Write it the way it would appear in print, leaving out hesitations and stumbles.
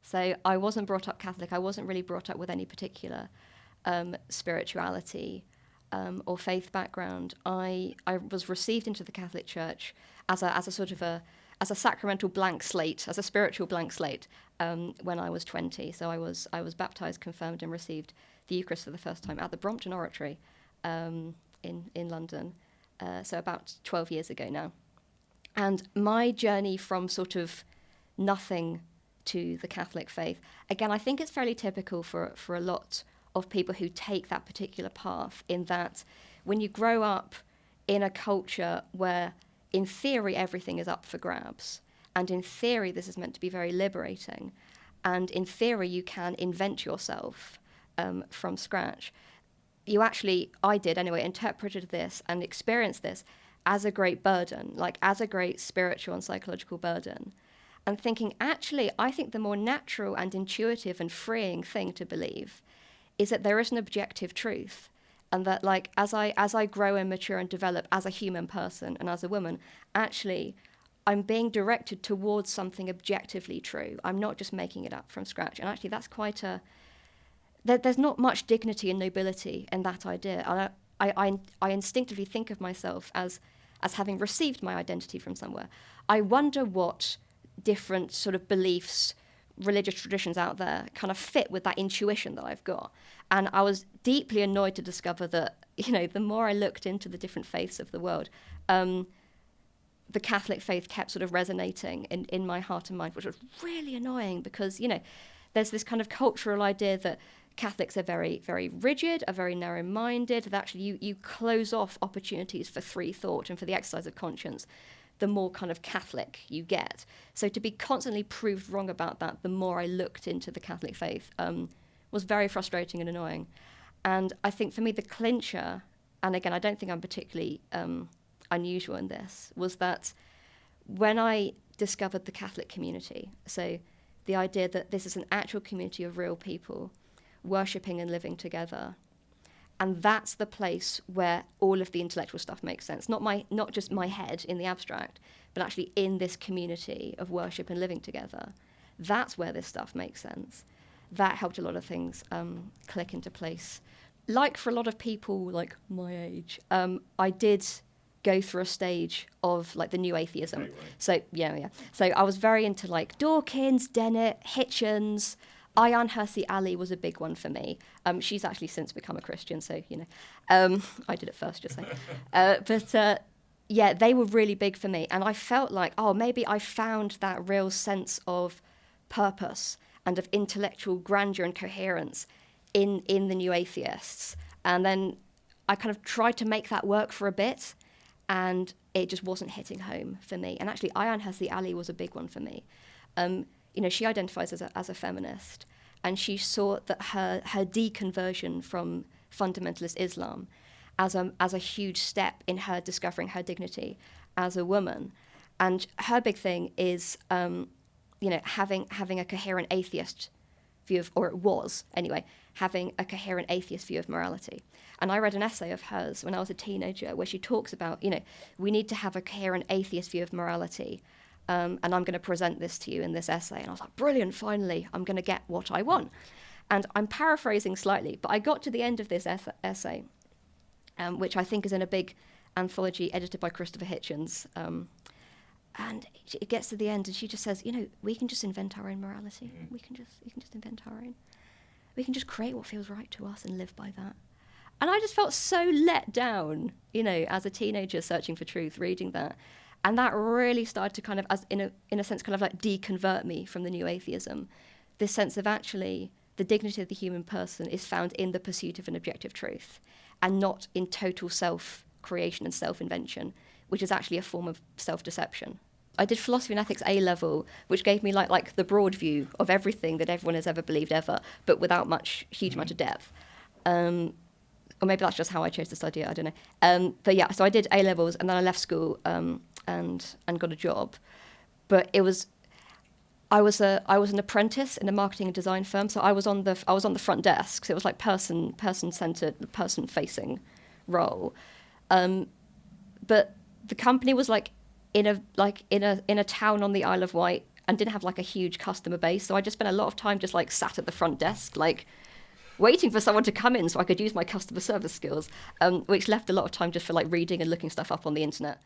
So I wasn't brought up Catholic. I wasn't really brought up with any particular spirituality or faith background. I was received into the Catholic Church as a sort of as a sacramental blank slate, as a spiritual blank slate, when I was 20. So I was baptized, confirmed, and received the Eucharist for the first time at the Brompton Oratory in London. So about 12 years ago now. And my journey from sort of nothing to the Catholic faith, again, I think it's fairly typical for a lot of people who take that particular path, in that when you grow up in a culture where in theory everything is up for grabs, and in theory this is meant to be very liberating, and in theory you can invent yourself from scratch, you actually, I did anyway, interpreted this and experienced this as a great burden, like as a great spiritual and psychological burden. And thinking, actually, I think the more natural and intuitive and freeing thing to believe is that there is an objective truth. And that, like, as I grow and mature and develop as a human person and as a woman, actually, I'm being directed towards something objectively true. I'm not just making it up from scratch. And actually, that's quite there's not much dignity and nobility in that idea. I instinctively think of myself as having received my identity from somewhere. I wonder what different sort of beliefs, religious traditions out there kind of fit with that intuition that I've got. And I was deeply annoyed to discover that, the more I looked into the different faiths of the world, the Catholic faith kept sort of resonating in my heart and mind, which was really annoying because, there's this kind of cultural idea that Catholics are very, very rigid, are very narrow-minded, that actually you close off opportunities for free thought and for the exercise of conscience the more kind of Catholic you get. So to be constantly proved wrong about that, the more I looked into the Catholic faith, was very frustrating and annoying. And I think for me, the clincher, and again, I don't think I'm particularly unusual in this, was that when I discovered the Catholic community, so the idea that this is an actual community of real people worshipping and living together, and that's the place where all of the intellectual stuff makes sense. Not just my head in the abstract, but actually in this community of worship and living together. That's where this stuff makes sense. That helped a lot of things click into place. Like for a lot of people like my age, I did go through a stage of like the new atheism. Right. So yeah. So I was very into like Dawkins, Dennett, Hitchens. Ayaan Hirsi Ali was a big one for me. She's actually since become a Christian, so, I did it first, just saying. But they were really big for me. And I felt like, maybe I found that real sense of purpose and of intellectual grandeur and coherence in the new atheists. And then I kind of tried to make that work for a bit, and it just wasn't hitting home for me. And actually, Ayaan Hirsi Ali was a big one for me. She identifies as a feminist, and she saw that her deconversion from fundamentalist Islam as a huge step in her discovering her dignity as a woman. And her big thing is, having a coherent atheist view of, or it was anyway, having a coherent atheist view of morality. And I read an essay of hers when I was a teenager where she talks about, we need to have a coherent atheist view of morality. And I'm going to present this to you in this essay. And I was like, brilliant, finally, I'm going to get what I want. And I'm paraphrasing slightly, but I got to the end of this essay, which I think is in a big anthology edited by Christopher Hitchens. And it gets to the end, and she just says, we can just invent our own morality. We can just invent our own. We can just create what feels right to us and live by that. And I just felt so let down, as a teenager searching for truth, reading that. And that really started to kind of, as in a sense, kind of like deconvert me from the new atheism. This sense of actually the dignity of the human person is found in the pursuit of an objective truth, and not in total self-creation and self-invention, which is actually a form of self-deception. I did philosophy and ethics A-level, which gave me like the broad view of everything that everyone has ever believed ever, but without huge amount of depth. Or maybe that's just how I chose to study it, I don't know. But yeah, so I did A-levels, and then I left school and got a job. But I was an apprentice in a marketing and design firm, so I was on the front desk. So it was like person-centered, person-facing role. But the company was like in a town on the Isle of Wight, and didn't have like a huge customer base. So I just spent a lot of time just like sat at the front desk, like waiting for someone to come in so I could use my customer service skills, which left a lot of time just for like reading and looking stuff up on the internet.